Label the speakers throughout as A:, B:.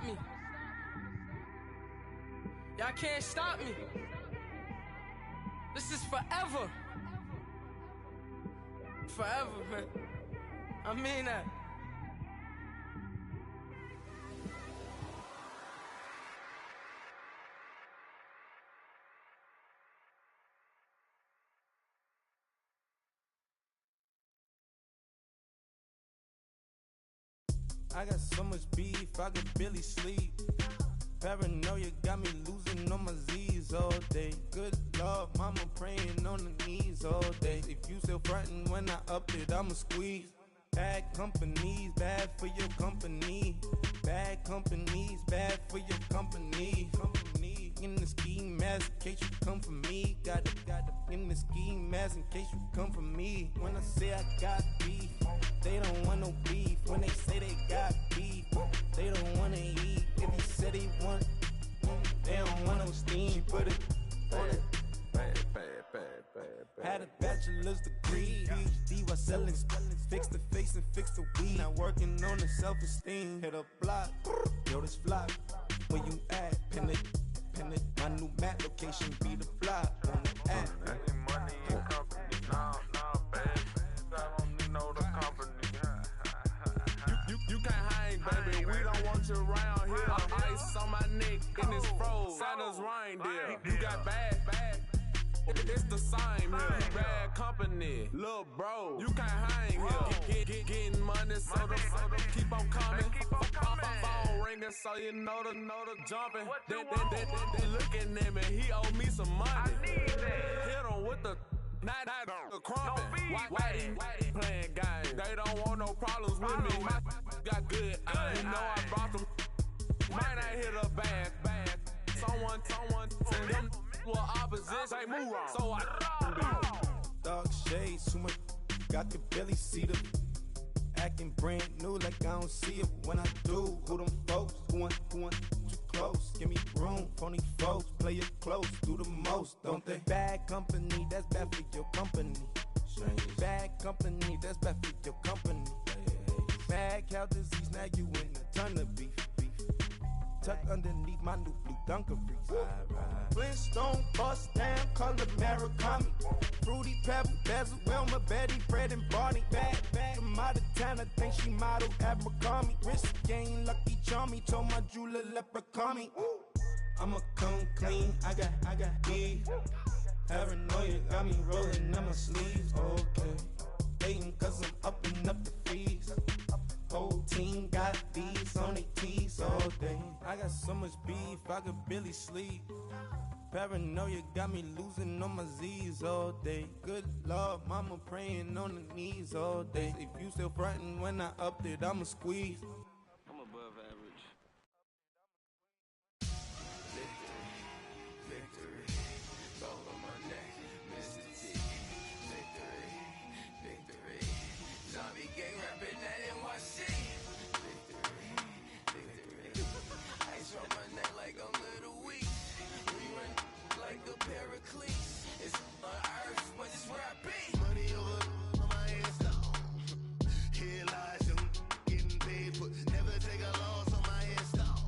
A: stop me. Y'all can't stop me. This is forever. Forever, man. I mean that.
B: I got so much beef, I could barely sleep. Paranoia got me losing on my Z's all day. Good Lord, mama praying on the knees all day. If you still frontin' when I up it, I'ma squeeze. Bad companies, bad for your company. Bad companies, bad for your company. In the ski mask in case you come for me. Got it in the ski mask in case you come for me. When I say I got beef, they don't want no beef. When they say they got beef, they don't wanna eat. If you said they want, they don't want no steam. Put it on it. Had a bachelor's degree, PhD while selling. Fix the face and fix the weed. Now working on the self-esteem. Hit a block, yo this flock. Where you at? Pin it. My new map location be the fly on the app.
C: Any money in company, no, baby. I don't need no the company. You can't hang, baby. We don't want you around here. Ice on my neck and it's froze. Santa's reindeer. You got bad. It's the same here. You bad company, little bro. You can't hang here. Getting money, so the keep on coming. Phone ringing, so you know the jumping. They looking at me. He owe me some money. Hit him with the not the crumping. Whitey playing games. They don't want no problems with me. My got good. You know I brought them. Might not hit a bad. Someone send them well opposition. Say move on. So I
B: dark shades, too much. I could barely see them. Acting brand new like I don't see it when I do. Who them folks? Who want too close? Give me room, phony folks. Play it close, do the most, don't they? Bad company, that's bad for your company. Bad company, that's bad for your company. Bad cow disease, now you in a ton of beef. Tucked underneath my new blue Dunkaroos. Flintstone, bust down, color Murakami. Fruity Pebble, Basil, Wilma, Betty, Fred, and Barney. Bad, from out of town, I think she model Abercrombie. Wrist game, Lucky Charmy, told my jeweler leprechaun me. I'ma come clean, I got beef. Paranoia got me rolling on my sleeves, okay. Hating cause I'm upping up the fees. Whole team got these on their tees all day. I got so much beef, I could barely sleep. Paranoia got me losing on my Z's all day. Good Lord, mama praying on the knees all day. If you still frontin' when I up it, I'ma squeeze.
D: I'm above average.
E: Victory, gold on my neck, Mr. T. Victory, zombie gang rapping that NYC. Victory, ice on my neck like I'm Little Weak. We run like a pair of cleats. It's on earth, but it's where I be.
F: Money over on my hands down. Here lies them getting paid, but never take a loss on my hands down.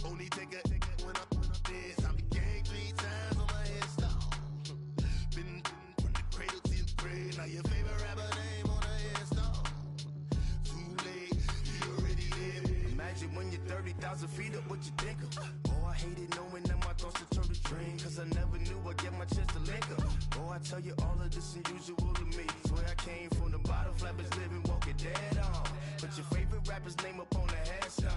F: Only take a when I'm dead. Zombie gang 3 times on my hands down. Been from the cradle to the grave. Now your favorite rapper name on the headstone. Too late, you already live. Imagine when you're 30,000 feet up, what you think of? Oh, I hated knowing that my thoughts would turn to dream. Cause I never knew I'd get my chance to link up. Oh, I tell you all of this unusual to me. Swear I came from the bottom, flappers living, walking dead on. But your favorite rapper's name up on the headstone.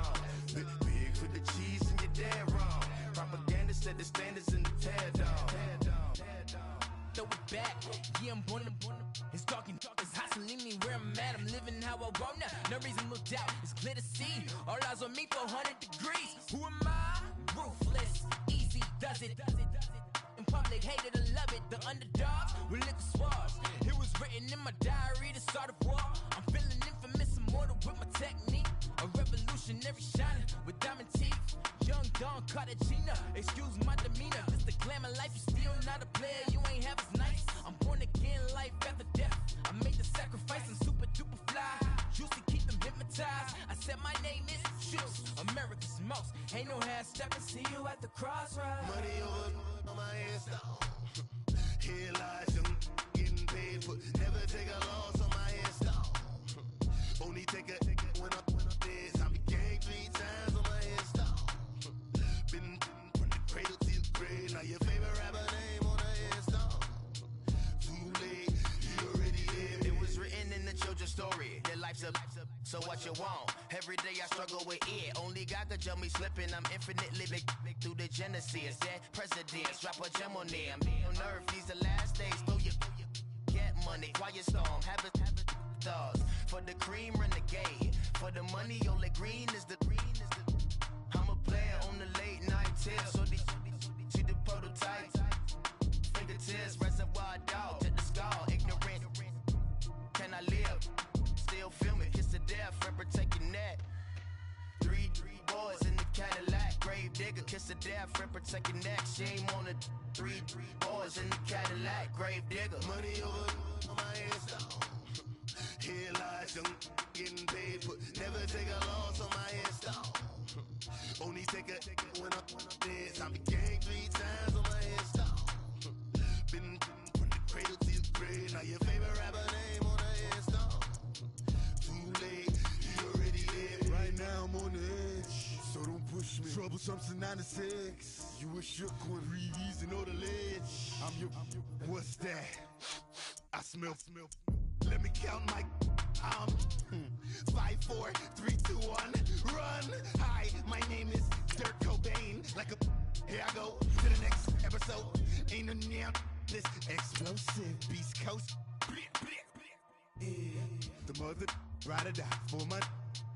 F: Big for the cheese and you're dead wrong. Propaganda set the standards in the tear down.
G: Throw it back, yeah, I'm born to. It's talking, it's hustling me where I'm at. I'm living how I want now. No reason to doubt, it's clear to see. All eyes on me, 400 degrees. Who am I? Ruthless, easy, does it. In public, hated and love it. The underdogs with liquor swabs. It was written in my diary, the start of war. I'm feeling infamous, immortal with my technique. A revolutionary shining with diamond teeth. Young Don Cartagena, excuse my demeanor. This the glamour life, you still not a player, you ain't half as nice. I'm born again, life after death. I made the sacrifice and super duper fly. Juicy, keep them hypnotized. I said my name is Juice, America's most. Ain't no half stepping, see you at the crossroads.
F: Money over on my headstone. Here lies young, getting paid for. Never take a loss on my headstone. Only take a when I'm dead. I be gang 3 times on my headstone. Been from the cradle to the grave. Now your favorite rapper name on the headstone. Too late, you already lived.
H: It was written in the children's story. Their life's a so what you want? Every day I struggle with it. Only God could jump me slipping. I'm infinitely big through the genesis. That presidents drop a gem on them. On earth, these the last days. Throw your get money, quiet storm. Have it stars. For the cream, renegade. For the money, only green is the. I'm a player on the late night tips. So these see the prototype. Fingertips, reservoir dog. Check the skull, ignorant. Can I live? Still film it, kiss to death, rep protecting that. Three boys in the Cadillac, grave digger, kiss to death, rep protecting that. Shame on the three boys in the Cadillac, grave digger.
F: Money over on my headstone. Here lies young, getting paid for. Never take a loss on my headstone. Only take a when I'm dead. I be gang 3 times on my headstone. Been from the cradle to the grave. Now your favorite rapper name on the headstone. Too late, you already lived. Right now I'm on the edge, so don't push me. Troublesome to 9 to 6. You a shook one, breathe easy, know the ledge. I'm your, what's that? I smell. Let me count my 5, 4, 3, 2, 1, run. Hi, my name is Dirk Cobain. Like a here I go to the next episode. Ain't no damn this explosive Beast Coast. The mother ride or die for my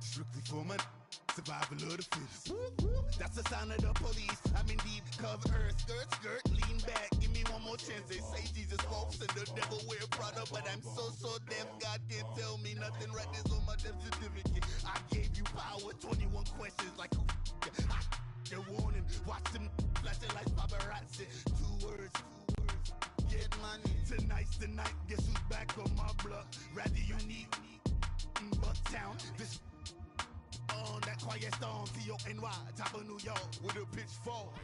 F: strictly for my survival of the fittest. That's the sound of the police. I'm indeed cover skirt, lean back. Give me one more chance. They say Jesus walks and the devil wear Prada, but I'm so deaf. God can't tell me nothing. Right there's on my death certificate. I gave you power. 21 questions like who? They're warning. Watch them flashing like paparazzi. 2 words. Get money. Tonight's the night. Guess who's back on my block? Rather unique. Bucktown. This. On that quiet storm, T-O-N-Y, top of New York, with a pitchfork.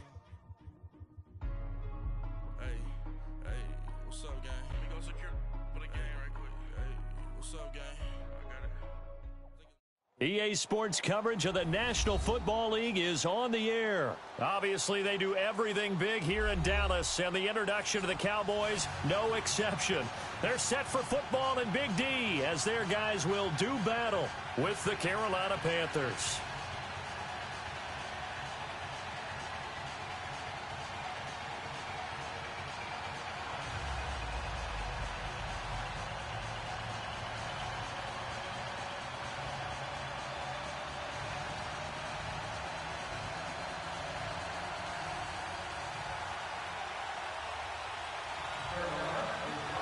C: Hey, what's up, gang? Let me go secure for the game right quick. Hey, what's up, gang? I got it.
I: EA Sports coverage of the National Football League is on the air. Obviously, they do everything big here in Dallas, and the introduction to the Cowboys, no exception. They're set for football in Big D as their guys will do battle with the Carolina Panthers.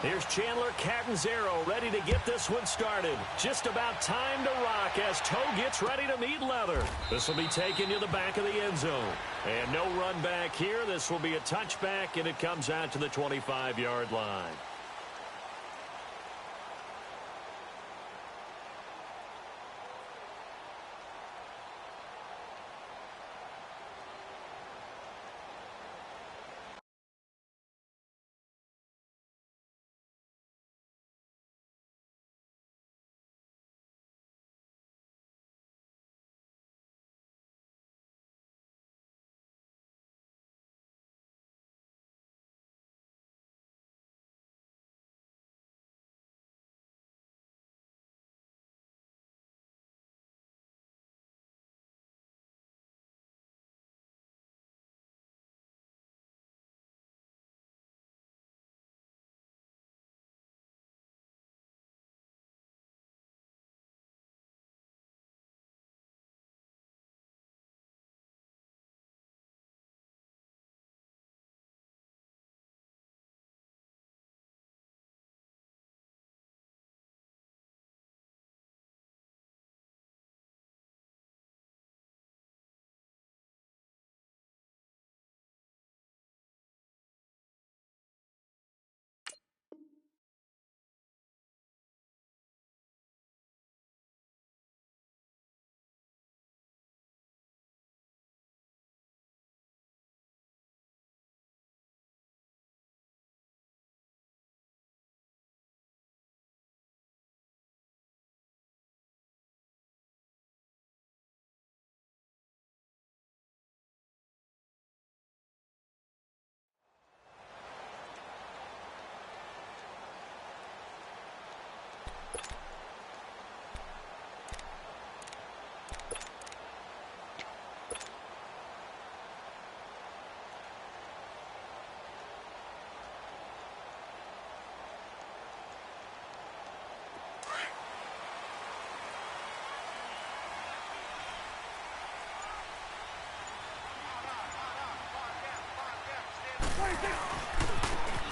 I: Here's Chandler Catanzaro ready to get this one started. Just about time to rock as Toe gets ready to meet leather. This will be taken to the back of the end zone. And no run back here. This will be a touchback, and it comes out to the 25-yard line.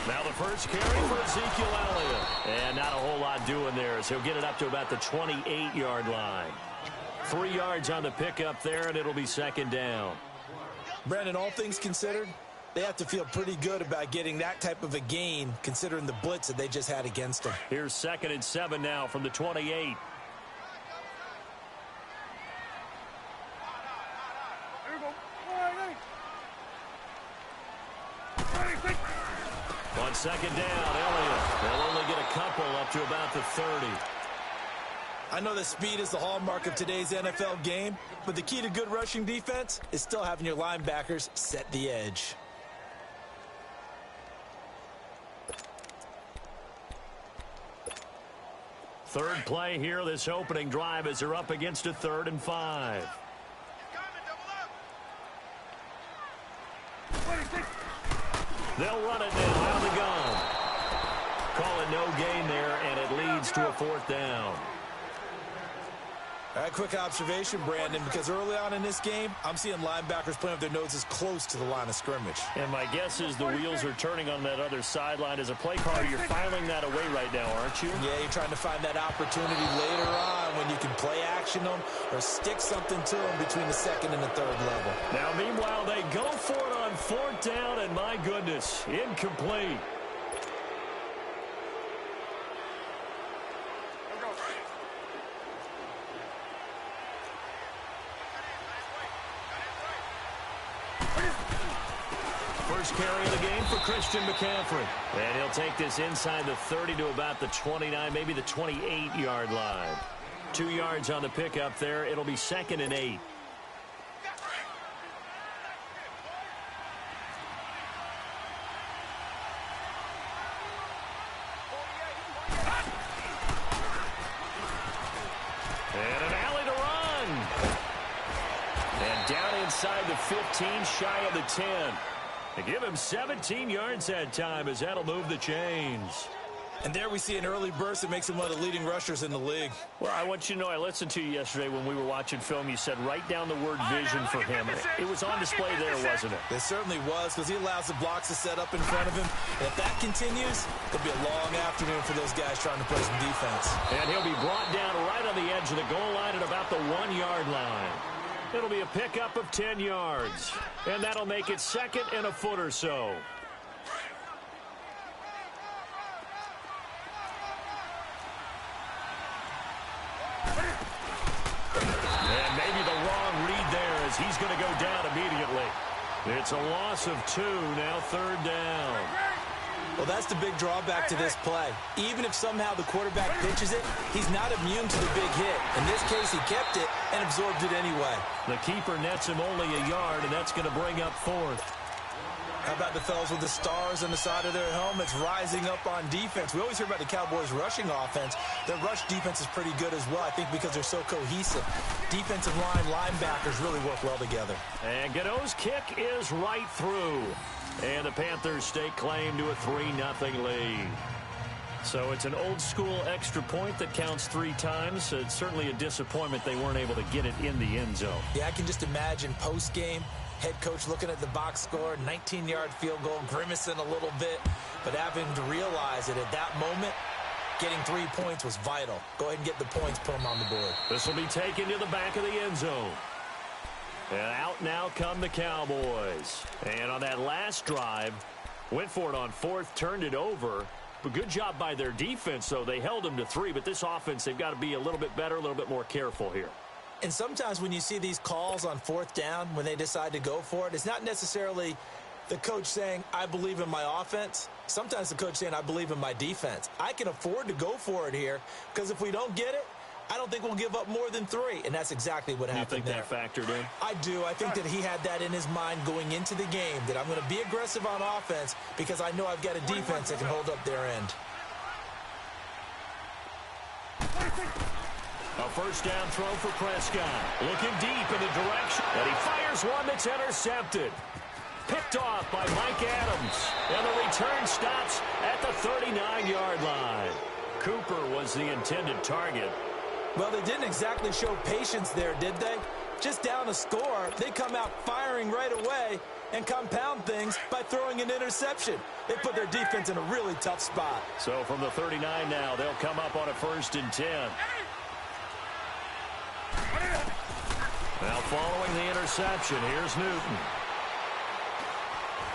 I: Now the first carry for Ezekiel Elliott. And not a whole lot doing there as he'll get it up to about the 28-yard line. 3 yards on the pickup there, and it'll be second down.
J: Brandon, all things considered, they have to feel pretty good about getting that type of a gain considering the blitz that they just had against them.
I: Here's 2nd and 7 now from the 28. On second down, Elliott. They'll only get a couple up to about the 30.
J: I know that speed is the hallmark of today's NFL game, but the key to good rushing defense is still having your linebackers set the edge.
I: Third play here, this opening drive as they're up against a 3rd and 5. They'll run it now out of the gun. Call it no gain there, and it leads to a 4th down.
J: All right, quick observation, Brandon, because early on in this game, I'm seeing linebackers playing with their noses close to the line of scrimmage.
I: And my guess is the wheels are turning on that other sideline. As a play caller, you're filing that away right now, aren't you?
J: Yeah, you're trying to find that opportunity later on when you can play action them or stick something to them between the 2nd and the 3rd level.
I: Now, meanwhile, they go for it on 4th down, and my goodness, incomplete. First carry of the game for Christian McCaffrey. And he'll take this inside the 30 to about the 29, maybe the 28-yard line. 2 yards on the pickup there. It'll be 2nd and 8. And an alley to run. And down inside the 15, shy of the 10. They give him 17 yards that time as that'll move the chains.
J: And there we see an early burst that makes him one of the leading rushers in the league.
I: Well, I want you to know, I listened to you yesterday when we were watching film. You said write down the word vision for him. It was on display there, wasn't it?
J: It certainly was, because he allows the blocks to set up in front of him. And if that continues, it'll be a long afternoon for those guys trying to play some defense.
I: And he'll be brought down right on the edge of the goal line at about the 1-yard line. It'll be a pickup of 10 yards. And that'll make it 2nd and a foot or so. And maybe the wrong read there as he's going to go down immediately. It's a loss of 2, now 3rd down.
J: Well, that's the big drawback to this play. Even if somehow the quarterback pitches it, he's not immune to the big hit. In this case, he kept it and absorbed it anyway.
I: The keeper nets him only a yard, and that's going to bring up 4th.
J: How about the fellas with the stars on the side of their helmets rising up on defense? We always hear about the Cowboys' rushing offense. Their rush defense is pretty good as well, I think, because they're so cohesive. Defensive line, linebackers really work well together.
I: And Godot's kick is right through. And the Panthers stake claim to a 3-0 lead. So it's an old-school extra point that counts 3 times. It's certainly a disappointment they weren't able to get it in the end zone.
J: Yeah, I can just imagine post-game, head coach looking at the box score, 19-yard field goal, grimacing a little bit, but having to realize that at that moment, getting 3 points was vital. Go ahead and get the points, put them on the board.
I: This will be taken to the back of the end zone. And out now come the Cowboys. And on that last drive, went for it on 4th, turned it over. But good job by their defense, though. They held them to 3, but this offense, they've got to be a little bit better, a little bit more careful here.
J: And sometimes when you see these calls on 4th down, when they decide to go for it, it's not necessarily the coach saying, I believe in my offense. Sometimes the coach saying, I believe in my defense. I can afford to go for it here, because if we don't get it, I don't think we'll give up more than 3, and that's exactly what happened there.
I: You think that factored in?
J: I do. I think that he had that in his mind going into the game, that I'm going to be aggressive on offense because I know I've got a defense that can hold up their end.
I: A first down throw for Prescott. Looking deep in the direction, and he fires one that's intercepted. Picked off by Mike Adams, and the return stops at the 39-yard line. Cooper was the intended target.
J: Well, they didn't exactly show patience there, did they? just down a score, they come out firing right away and compound things by throwing an interception. They put their defense in a really tough spot.
I: So from the 39 now, they'll come up on a 1st and 10. Now following the interception, here's Newton.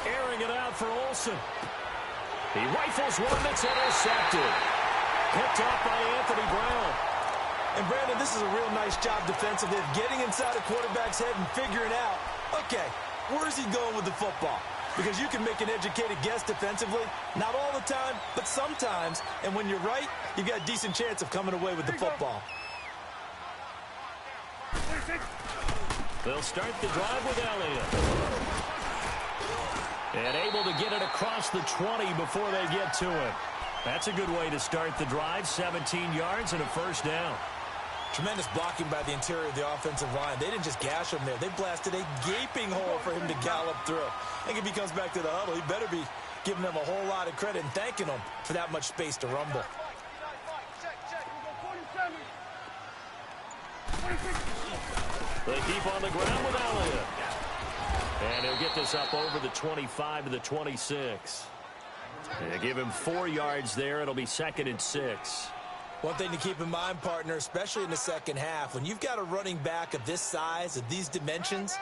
I: Airing it out for Olsen. He rifles one that's intercepted. Picked off by Anthony Brown.
J: And Brandon, this is a real nice job defensively of getting inside a quarterback's head and figuring out, okay, where's he going with the football? Because you can make an educated guess defensively, not all the time, but sometimes. And when you're right, you've got a decent chance of coming away with the football.
I: They'll start the drive with Elliott. And able to get it across the 20 before they get to him. That's a good way to start the drive. 17 yards and a 1st down.
J: Tremendous blocking by the interior of the offensive line. They didn't just gash him there. They blasted a gaping hole for him to gallop through. I think if he comes back to the huddle, he better be giving them a whole lot of credit and thanking them for that much space to rumble.
I: They keep on the ground with Elliott. And he'll get this up over the 25 to the 26. They give him 4 yards there. It'll be 2nd and 6.
J: One thing to keep in mind, partner, especially in the second half, when you've got a running back of this size, of these dimensions,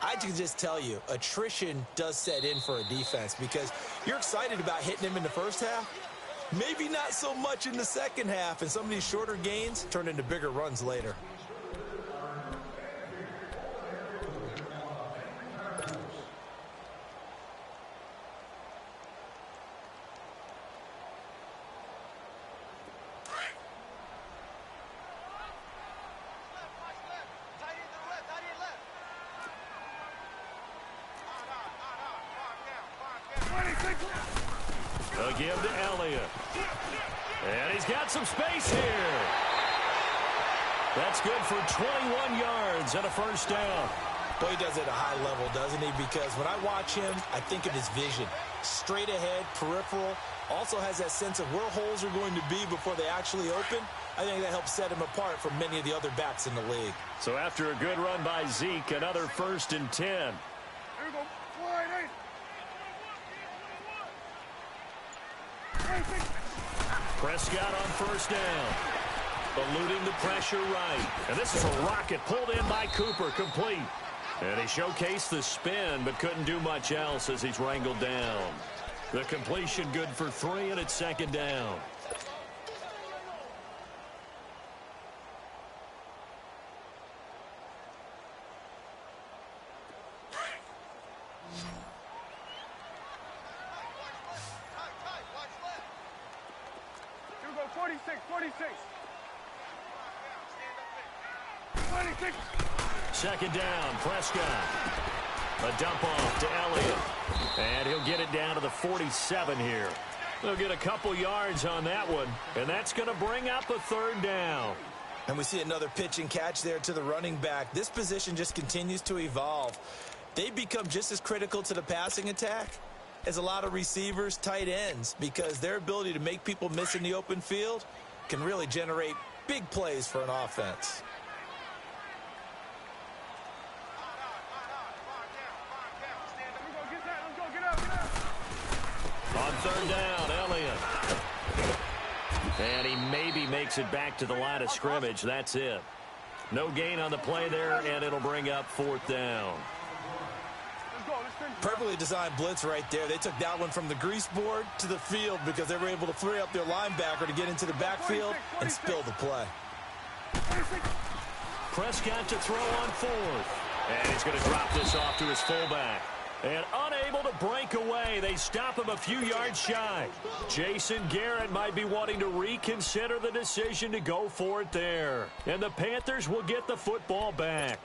J: I can just tell you, attrition does set in for a defense because you're excited about hitting him in the first half. Maybe not so much in the second half, and some of these shorter gains turn into bigger runs later.
I: They'll give to Elliott. And he's got some space here. That's good for 21 yards and a 1st down.
J: Boy, he does it at a high level, doesn't he? Because when I watch him, I think of his vision. Straight ahead, peripheral. Also has that sense of where holes are going to be before they actually open. I think that helps set him apart from many of the other backs in the league.
I: So after a good run by Zeke, another 1st and 10.
C: Here we go.
I: Prescott on 1st down. Eluding the pressure right. And this is a rocket pulled in by Cooper, complete. And he showcased the spin, but couldn't do much else as he's wrangled down. The completion good for 3, and it's 2nd down.
C: Here we go, 46.
I: 2nd down, Prescott. A dump off to Elliott. And he'll get it down to the 47 here. They'll get a couple yards on that one, and that's going to bring up a 3rd down.
J: And we see another pitch and catch there to the running back. This position just continues to evolve. They become just as critical to the passing attack as a lot of receivers, tight ends, because their ability to make people miss in the open field can really generate big plays for an offense.
I: On 3rd down, Elliott. And he maybe makes it back to the line of scrimmage. That's it. No gain on the play there, and it'll bring up 4th down.
J: Perfectly designed blitz right there. They took that one from the grease board to the field because they were able to free up their linebacker to get into the backfield and spill the play.
I: Prescott to throw on 4th. And he's going to drop this off to his fullback. And unable to break away. They stop him a few yards shy. Jason Garrett might be wanting to reconsider the decision to go for it there. And the Panthers will get the football back.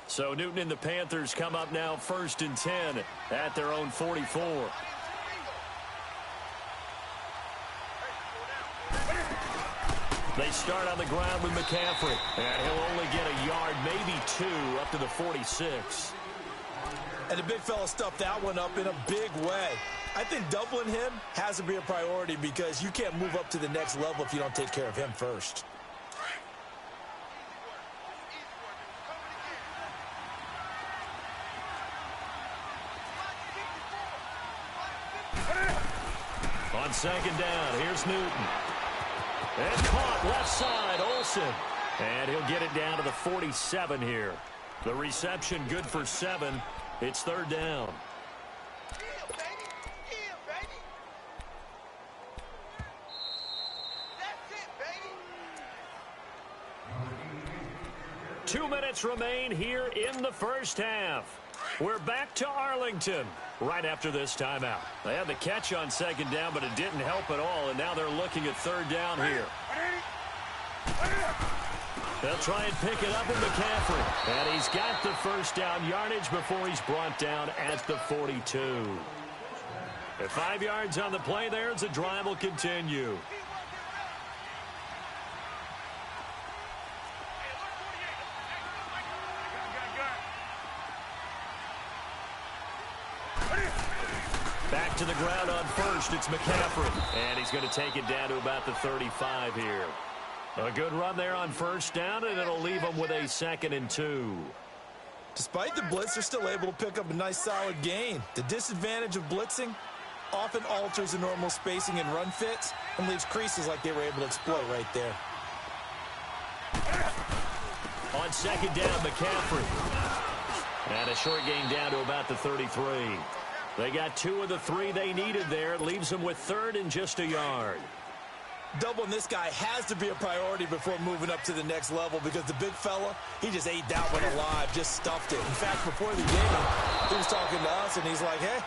I: So Newton and the Panthers come up now 1st and 10 at their own 44. They start on the ground with McCaffrey. And he'll only get a yard, maybe 2, up to the 46.
J: And the big fella stuffed that one up in a big way. I think doubling him has to be a priority because you can't move up to the next level if you don't take care of him first.
I: On second down, here's Newton. And caught left side, Olsen. And he'll get it down to the 47 here. The reception good for 7. It's third down. 2 minutes remain here in the first half. We're back to Arlington right after this timeout. They had the catch on second down, but it didn't help at all, and now they're looking at third down here. They'll try and pick it up in McCaffrey. And he's got the first down yardage before he's brought down at the 42. At 5 yards on the play there, the drive will continue. Back to the ground on first, it's McCaffrey. And he's going to take it down to about the 35 here. A good run there on first down, and it'll leave them with a 2nd and 2.
J: Despite the blitz, they're still able to pick up a nice solid gain. The disadvantage of blitzing often alters the normal spacing and run fits and leaves creases like they were able to exploit right there.
I: On second down, McCaffrey. And a short gain down to about the 33. They got 2 of the 3 they needed there. It leaves them with 3rd and just a yard.
J: Doubling this guy has to be a priority before moving up to the next level because the big fella, he just ate that one alive, just stuffed it. In fact, before the game, he was talking to us, and he's like, hey,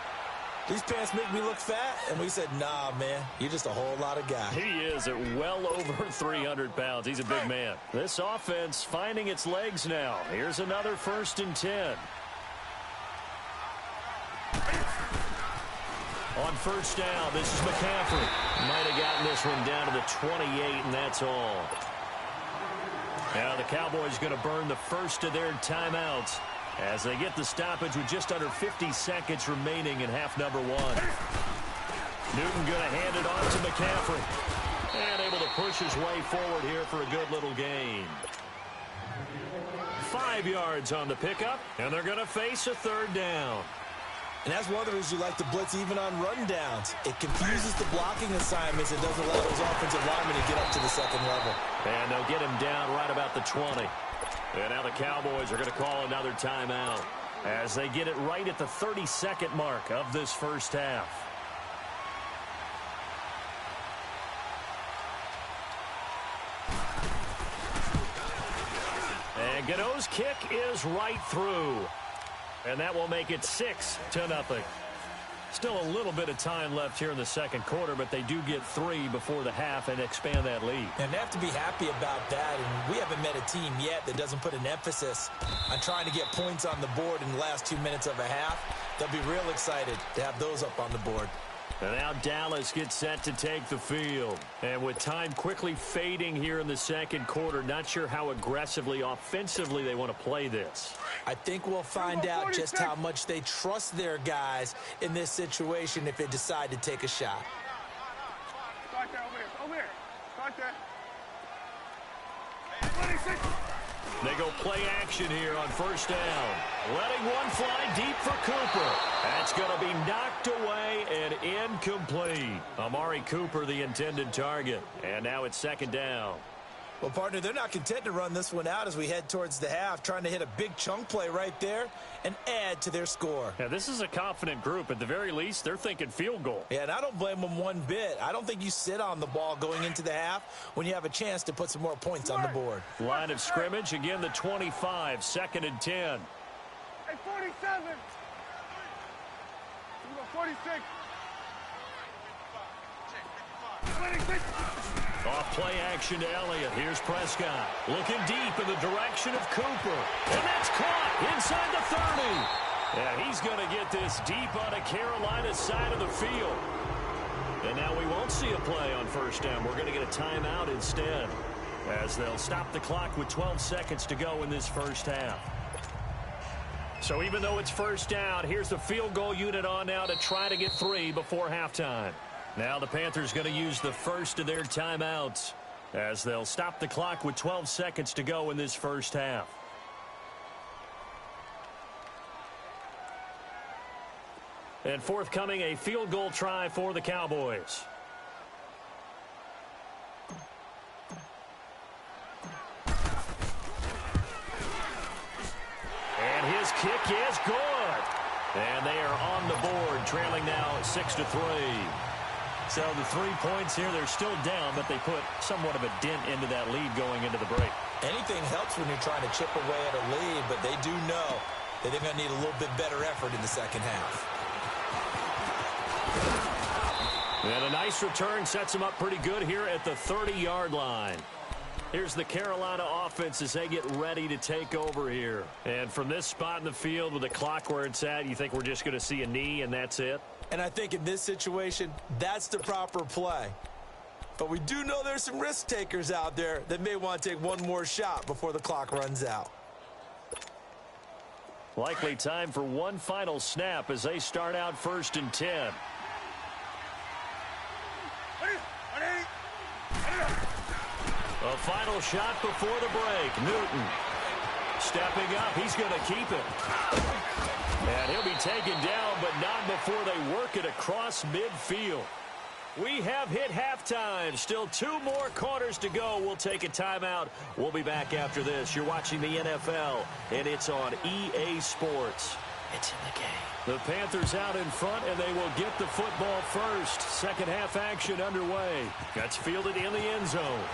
J: these pants make me look fat. And we said, nah, man, you're just a whole lot of guy.
I: He is at well over 300 pounds. He's a big man. This offense finding its legs now. Here's another 1st and 10. On first down, this is McCaffrey. Might have gotten this one down to the 28, and that's all. Now the Cowboys going to burn the first of their timeouts as they get the stoppage with just under 50 seconds remaining in half number 1. Newton going to hand it off to McCaffrey. And able to push his way forward here for a good little gain. 5 yards on the pickup, and they're going to face a 3rd down.
J: And that's one of the reasons you like to blitz even on rundowns. It confuses the blocking assignments. It doesn't allow those offensive linemen to get up to the 2nd level.
I: And they'll get him down right about the 20. And now the Cowboys are going to call another timeout as they get it right at the 32nd mark of this first half. And Godot's kick is right through. And that will make it 6-0. Still a little bit of time left here in the second quarter, but they do get 3 before the half and expand that lead.
J: And they have to be happy about that. And we haven't met a team yet that doesn't put an emphasis on trying to get points on the board in the last 2 minutes of a half. They'll be real excited to have those up on the board.
I: And now Dallas gets set to take the field. And with time quickly fading here in the second quarter, not sure how aggressively, offensively they want to play this.
J: I think we'll find out just how much they trust their guys in this situation if they decide to take a shot.
C: Start there, over here. Start there. 26.
I: They go play action here on first down. Letting one fly deep for Cooper. That's going to be knocked away and incomplete. Amari Cooper, the intended target. And now it's 2nd down.
J: Well, partner, they're not content to run this one out as we head towards the half, trying to hit a big chunk play right there and add to their score.
I: Yeah, this is a confident group. At the very least, they're thinking field goal.
J: Yeah, and I don't blame them one bit. I don't think you sit on the ball going into the half when you have a chance to put some more points on the board.
I: Line of scrimmage, again the 25, 2nd and 10.
C: Hey, 47. 46. 26.
I: Off play action to Elliott. Here's Prescott. Looking deep in the direction of Cooper. And that's caught inside the 30. Yeah, he's going to get this deep on a Carolina side of the field. And now we won't see a play on first down. We're going to get a timeout instead, as they'll stop the clock with 12 seconds to go in this first half. So even though it's first down, here's the field goal unit on now to try to get 3 before halftime. Now the Panthers going to use the first of their timeouts as they'll stop the clock with 12 seconds to go in this first half. And forthcoming, a field goal try for the Cowboys. And his kick is good. And they are on the board, trailing now 6-3. So the 3 points here, they're still down, but they put somewhat of a dent into that lead going into the break.
J: Anything helps when you're trying to chip away at a lead, but they do know that they're going to need a little bit better effort in the second half.
I: And a nice return sets them up pretty good here at the 30-yard line. Here's the Carolina offense as they get ready to take over here. And from this spot in the field with the clock where it's at, you think we're just going to see a knee and that's it?
J: And I think in this situation, that's the proper play. But we do know there's some risk takers out there that may want to take one more shot before the clock runs out.
I: Likely time for one final snap as they start out 1st and 10. A final shot before the break. Newton stepping up. He's going to keep it. And he'll be taken down, but not before they work it across midfield. We have hit halftime. Still 2 more quarters to go. We'll take a timeout. We'll be back after this. You're watching the NFL, and it's on EA Sports. It's in the game. The Panthers out in front, and they will get the football first. Second half action underway. That's fielded in the end zone.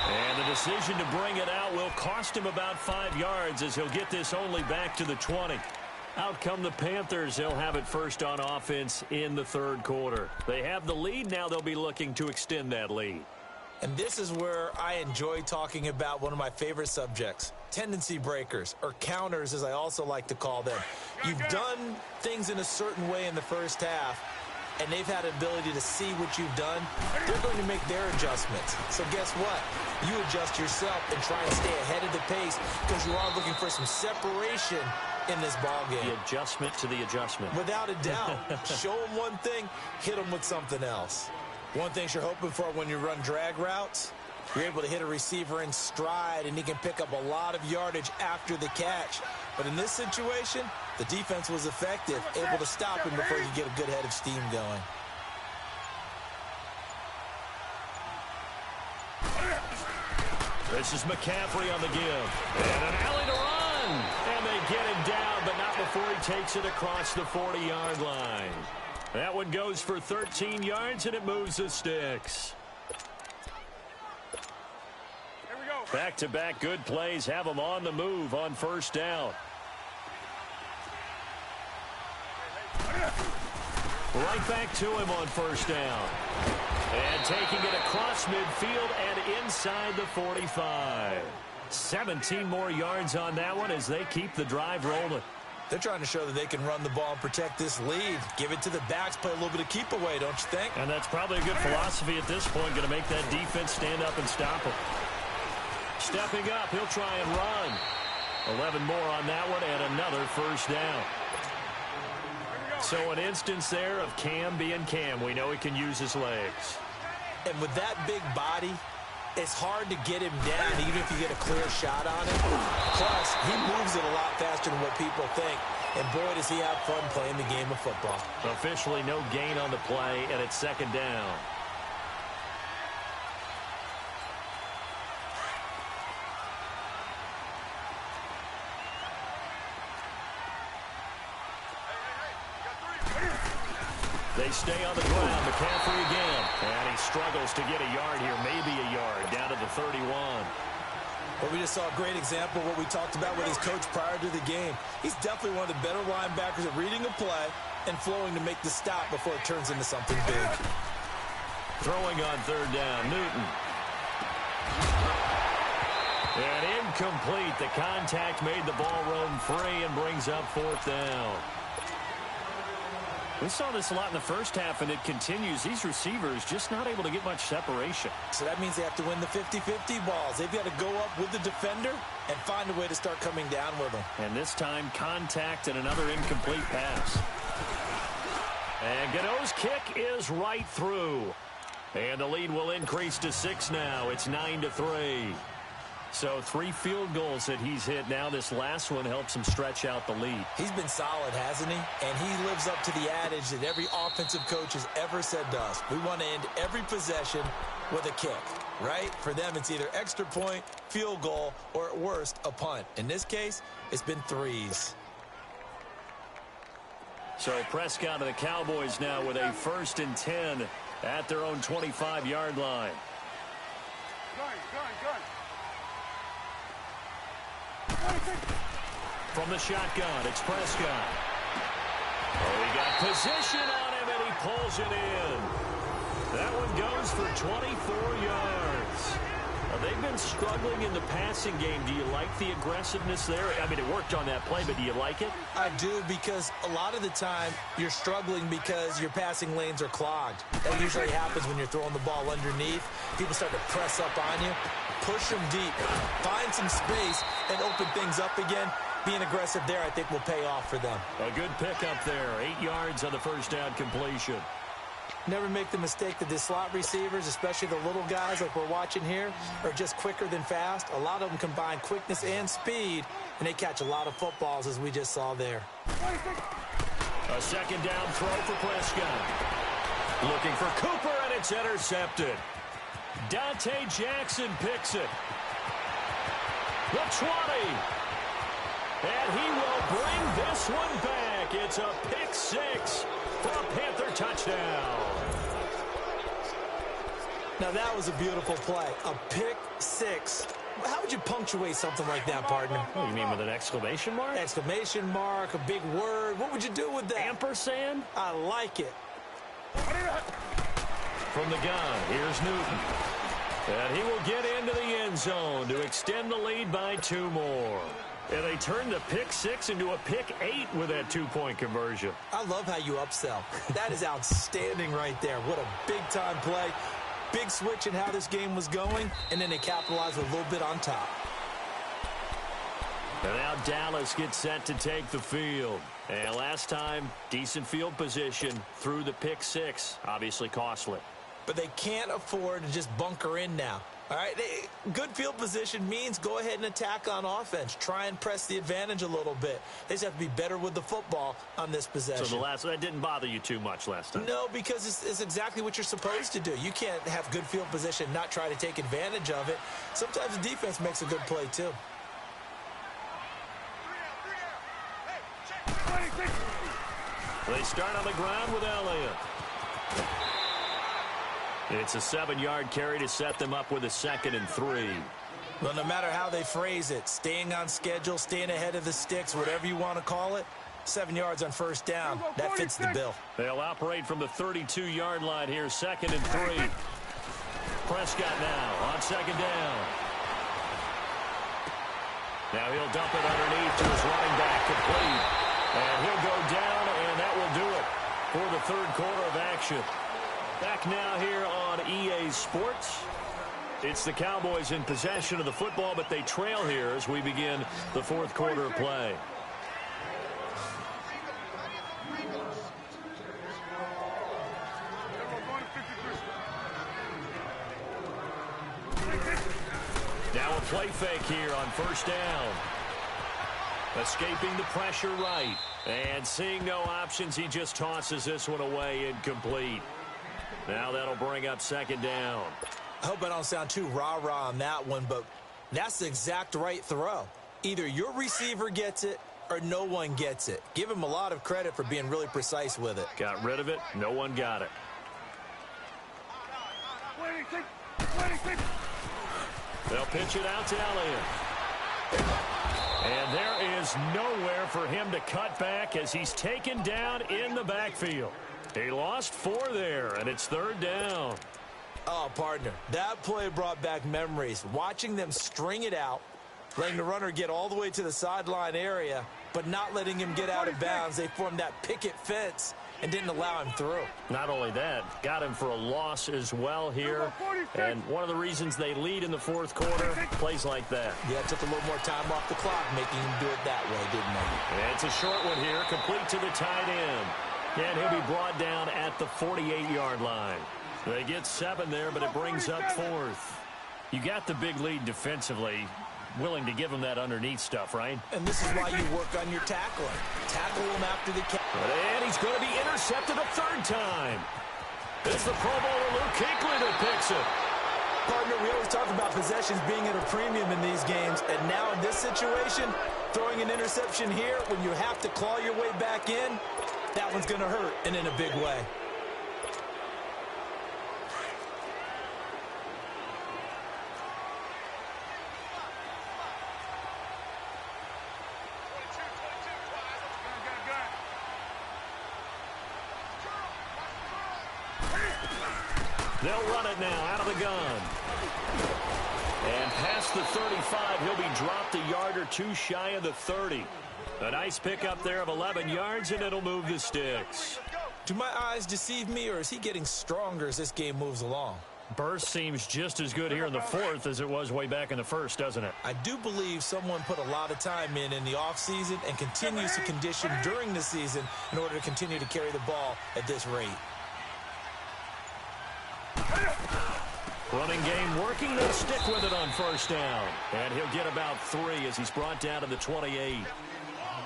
I: And the decision to bring it out will cost him about 5 yards as he'll get this only back to the 20. Out come the Panthers. They'll have it first on offense in the 3rd quarter. They have the lead. Now they'll be looking to extend that lead.
J: And this is where I enjoy talking about one of my favorite subjects, tendency breakers, or counters as I also like to call them. You've done things in a certain way in the first half, and they've had an ability to see what you've done. They're going to make their adjustments. So guess what? You adjust yourself and try and stay ahead of the pace because you are looking for some separation in this ball game.
I: The adjustment to the adjustment.
J: Without a doubt. Show them one thing, hit them with something else. One thing you're hoping for when you run drag routes, you're able to hit a receiver in stride, and he can pick up a lot of yardage after the catch. But in this situation, the defense was effective, able to stop him before you get a good head of steam going.
I: This is McCaffrey on the give. And an alley to run. And they get him down, but not before he takes it across the 40-yard line. That one goes for 13 yards, and it moves the sticks. Back-to-back good plays have them on the move on 1st down. Right back to him on 1st down. And taking it across midfield and inside the 45. 17 more yards on that one as they keep the drive rolling.
J: They're trying to show that they can run the ball and protect this lead. Give it to the backs, play a little bit of keep away, don't you think?
I: And that's probably a good philosophy at this point, going to make that defense stand up and stop him. Stepping up, he'll try and run. 11 more on that one and another 1st down. So an instance there of Cam being Cam. We know he can use his legs.
J: And with that big body, it's hard to get him down even if you get a clear shot on him. Plus, he moves it a lot faster than what people think. And boy, does he have fun playing the game of football.
I: Officially no gain on the play, and it's 2nd down. They stay on the ground. McCaffrey again. And he struggles to get a yard here. Maybe a yard. Down to the 31.
J: Well, we just saw a great example of what we talked about with his coach prior to the game. He's definitely one of the better linebackers at reading a play and flowing to make the stop before it turns into something big.
I: Throwing on 3rd down. Newton. And incomplete. The contact made the ball roam free and brings up 4th down. We saw this a lot in the first half, and it continues. These receivers just not able to get much separation.
J: So that means they have to win the 50-50 balls. They've got to go up with the defender and find a way to start coming down with them.
I: And this time, contact and another incomplete pass. And Godot's kick is right through. And the lead will increase to 6 now. It's 9-3. So 3 field goals that he's hit now. This last one helps him stretch out the lead.
J: He's been solid, hasn't he? And he lives up to the adage that every offensive coach has ever said to us. We want to end every possession with a kick, right? For them, it's either extra point, field goal, or at worst, a punt. In this case, it's been 3s.
I: So Prescott and the Cowboys now with a 1st and 10 at their own 25-yard line. From the shotgun, it's Prescott. Oh, he got position on him, and he pulls it in. That one goes for 24 yards. They've been struggling in the passing game. Do you like the aggressiveness there? I mean, it worked on that play, but do you like it?
J: I do, because a lot of the time you're struggling because your passing lanes are clogged. That usually happens when you're throwing the ball underneath. People start to press up on you. Push them deep. Find some space and open things up again. Being aggressive there, I think, will pay off for them.
I: A good pickup there. 8 yards on the first down completion.
J: Never make the mistake that the slot receivers, especially the little guys like we're watching here, are just quicker than fast. A lot of them combine quickness and speed, and they catch a lot of footballs, as we just saw there.
I: A 2nd down throw for Prescott. Looking for Cooper, and it's intercepted. Dante Jackson picks it. The 20. And he will bring this one back. It's a pick 6 for a Panther touchdown.
J: Now that was a beautiful play. A pick 6. How would you punctuate something like that, partner?
I: What, you mean with an exclamation mark?
J: Exclamation mark, a big word. What would you do with that?
I: Ampersand?
J: I like it.
I: From the gun, here's Newton. And he will get into the end zone to extend the lead by 2 more. And they turned the pick 6 into a pick 8 with that 2-point conversion.
J: I love how you upsell. That is outstanding right there. What a big-time play. Big switch in how this game was going, and then they capitalized with a little bit on top.
I: And now Dallas gets set to take the field. And last time, decent field position through the pick 6. Obviously costly.
J: But they can't afford to just bunker in now. All right, good field position means go ahead and attack on offense. Try and press the advantage a little bit. They just have to be better with the football on this possession.
I: So that didn't bother you too much last time?
J: No, because it's exactly what you're supposed to do. You can't have good field position and not try to take advantage of it. Sometimes the defense makes a good play, too.
I: They start on the ground with Elliott. It's a 7-yard carry to set them up with a 2nd and 3.
J: Well, no matter how they phrase it, staying on schedule, staying ahead of the sticks, whatever you want to call it, 7 yards on 1st down, that fits the bill.
I: They'll operate from the 32-yard line here, 2nd and 3. Prescott now on 2nd down. Now he'll dump it underneath to his running back, complete. And he'll go down, and that will do it for the 3rd quarter of action. Back now here on EA Sports. It's the Cowboys in possession of the football, but they trail here as we begin the 4th quarter of play. Now a play fake here on 1st down. Escaping the pressure right. And seeing no options, he just tosses this one away, incomplete. Now that'll bring up 2nd down.
J: I hope I don't sound too rah-rah on that one, but that's the exact right throw. Either your receiver gets it or no one gets it. Give him a lot of credit for being really precise with it.
I: Got rid of it. No one got it. They'll pitch it out to Elliott. And there is nowhere for him to cut back as he's taken down in the backfield. He lost 4 there, and it's 3rd down.
J: Oh, partner, that play brought back memories. Watching them string it out, letting the runner get all the way to the sideline area, but not letting him get out of bounds. They formed that picket fence and didn't allow him through.
I: Not only that, got him for a loss as well here. And one of the reasons they lead in the 4th quarter, plays like that.
J: Yeah, took a little more time off the clock, making him do it that way, didn't they?
I: And it's a short one here, complete to the tight end. And he'll be brought down at the 48-yard line. They get 7 there, but it brings up 4th. You got the big lead defensively, willing to give him that underneath stuff, right?
J: And this is why you work on your tackling. Tackle him after the catch.
I: And he's going to be intercepted a third time. It's the Pro Bowler Luke Kuechly that picks it.
J: Partner, we always talk about possessions being at a premium in these games, and now in this situation, throwing an interception here when you have to claw your way back in, that one's going to hurt, and in a big way.
I: They'll run it now out of the gun. And past the 35, he'll be dropped a yard or two shy of the 30. A nice pickup there of 11 yards, and it'll move the sticks.
J: Do my eyes deceive me, or is he getting stronger as this game moves along?
I: Burst seems just as good here in the fourth as it was way back in the first, doesn't it?
J: I do believe someone put a lot of time in the offseason and continues to condition during the season in order to continue to carry the ball at this rate.
I: Running game working. They'll stick with it on first down. And he'll get about 3 as he's brought down to the 28.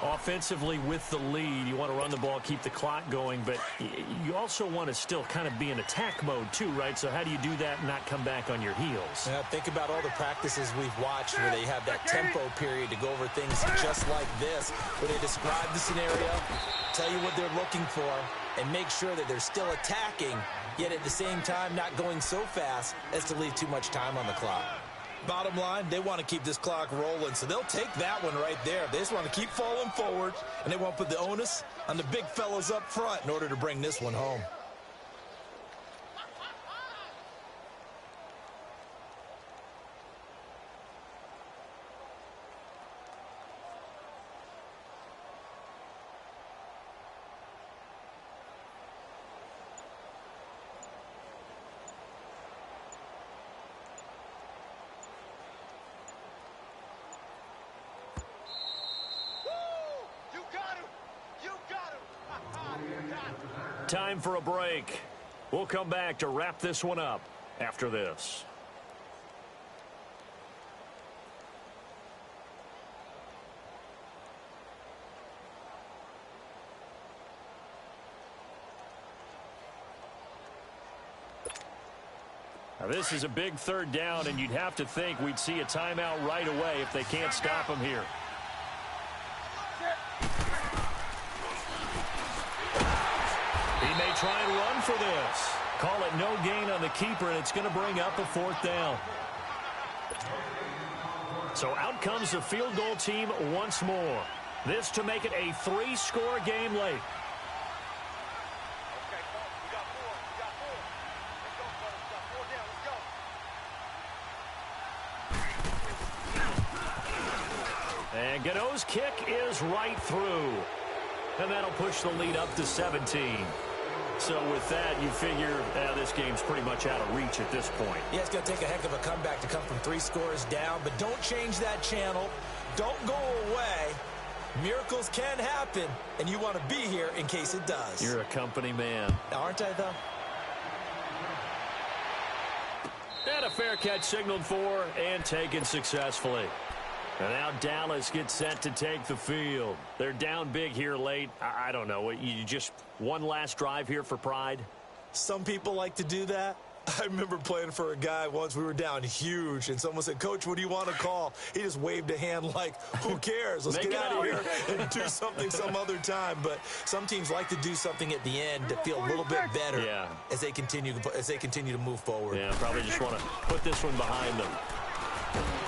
I: Offensively with the lead, you want to run the ball, keep the clock going, but you also want to still kind of be in attack mode too, right? So how do you do that and not come back on your heels?
J: Yeah, think about all the practices we've watched where they have that tempo period to go over things just like this, where they describe the scenario, tell you what they're looking for, and make sure that they're still attacking, yet at the same time not going so fast as to leave too much time on the clock. Bottom line, they want to keep this clock rolling, so they'll take that one right there. They just want to keep falling forward, and they want to put the onus on the big fellas up front in order to bring this one home.
I: Time for a break. We'll come back to wrap this one up after this. Now this is a big third down, and you'd have to think we'd see a timeout right away if they can't stop him here. May try and run for this. Call it no gain on the keeper, and it's going to bring up a fourth down. So out comes the field goal team once more. This to make it a 3-score game late. And Godot's kick is right through. And that'll push the lead up to 17. So with that, you figure this game's pretty much out of reach at this point.
J: Yeah, it's going to take a heck of a comeback to come from 3 scores down, but don't change that channel. Don't go away. Miracles can happen, and you want to be here in case it does.
I: You're a company man.
J: Aren't I, though?
I: And a fair catch signaled for and taken successfully. And now Dallas gets set to take the field. They're down big here late. I don't know. You just one last drive here for pride?
J: Some people like to do that. I remember playing for a guy once. We were down huge, and someone said, "Coach, what do you want to call?" He just waved a hand like, who cares? Let's get out of here and do something some other time. But some teams like to do something at the end to feel a little bit better as they continue to move forward.
I: Yeah, probably just want to put this one behind them.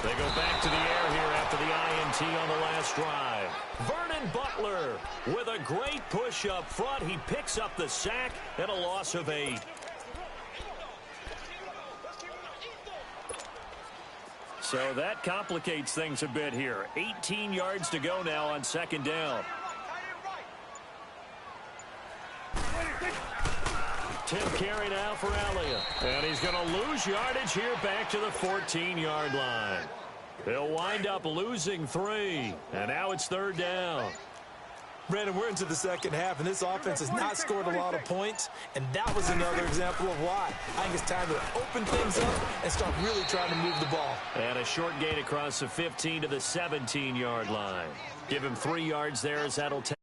I: They go back to the air here after the INT on the last drive. Vernon Butler with a great push up front. He picks up the sack and a loss of 8. So that complicates things a bit here. 18 yards to go now on second down. Tip carry now for Elliott. And he's going to lose yardage here back to the 14-yard line. He'll wind up losing 3. And now it's third down.
J: Brandon, we're into the second half, and this offense has not scored a lot of points, and that was another example of why. I think it's time to open things up and start really trying to move the ball.
I: And a short gain across the 15 to the 17-yard line. Give him 3 yards there as that'll take.